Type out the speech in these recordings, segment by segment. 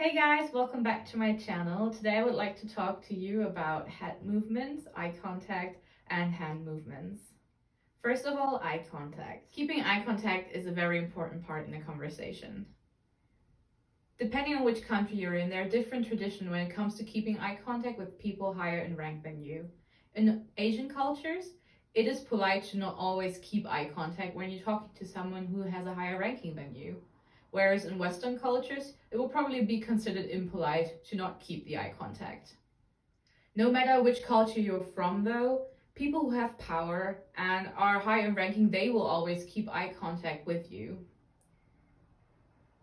Hey guys, welcome back to my channel. Today I would like to talk to you about head movements, eye contact, and hand movements. First of all, eye contact. Keeping eye contact is a very important part in a conversation. Depending on which country you're in, there are different traditions when it comes to keeping eye contact with people higher in rank than you. In Asian cultures, it is polite to not always keep eye contact when you're talking to someone who has a higher ranking than you. Whereas in Western cultures, it will probably be considered impolite to not keep the eye contact. No matter which culture you're from though, people who have power and are high in ranking, they will always keep eye contact with you.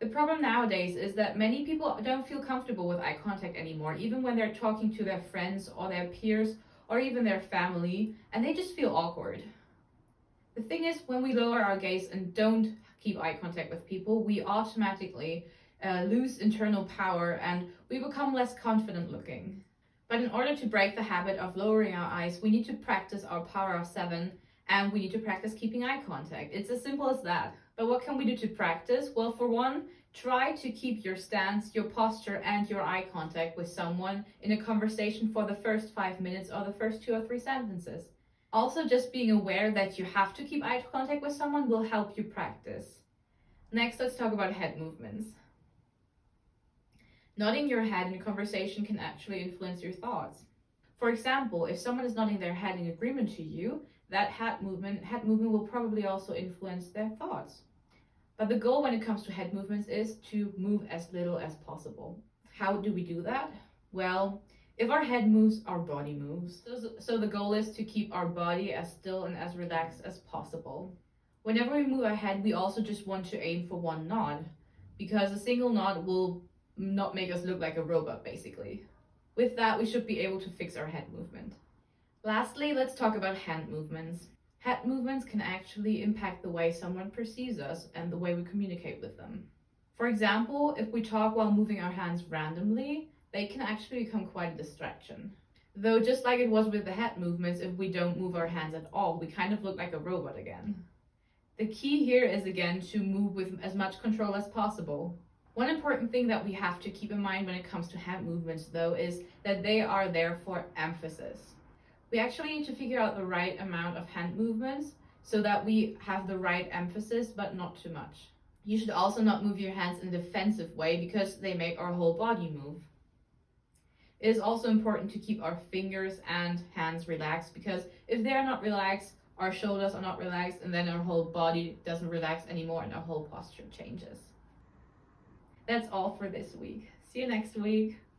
The problem nowadays is that many people don't feel comfortable with eye contact anymore, even when they're talking to their friends or their peers or even their family, and they just feel awkward. The thing is, when we lower our gaze and don't keep eye contact with people, we automatically lose internal power and we become less confident looking. But in order to break the habit of lowering our eyes, we need to practice our power of 7 and we need to practice keeping eye contact. It's as simple as that. But what can we do to practice? Well, for one, try to keep your stance, your posture, and your eye contact with someone in a conversation for the first 5 minutes or the first 2 or 3 sentences. Also, just being aware that you have to keep eye contact with someone will help you practice. Next, let's talk about head movements. Nodding your head in a conversation can actually influence your thoughts. For example, if someone is nodding their head in agreement to you, that head movement will probably also influence their thoughts. But the goal when it comes to head movements is to move as little as possible. How do we do that? Well, if our head moves, our body moves. So the goal is to keep our body as still and as relaxed as possible. Whenever we move our head, we also just want to aim for one nod, because a single nod will not make us look like a robot, basically. With that, we should be able to fix our head movement. Lastly, let's talk about hand movements. Head movements can actually impact the way someone perceives us and the way we communicate with them. For example, if we talk while moving our hands randomly, they can actually become quite a distraction. Though just like it was with the head movements, if we don't move our hands at all, we kind of look like a robot again. The key here is again to move with as much control as possible. One important thing that we have to keep in mind when it comes to hand movements though is that they are there for emphasis. We actually need to figure out the right amount of hand movements so that we have the right emphasis but not too much. You should also not move your hands in a defensive way because they make our whole body move. It is also important to keep our fingers and hands relaxed because if they are not relaxed, our shoulders are not relaxed, and then our whole body doesn't relax anymore and our whole posture changes. That's all for this week. See you next week.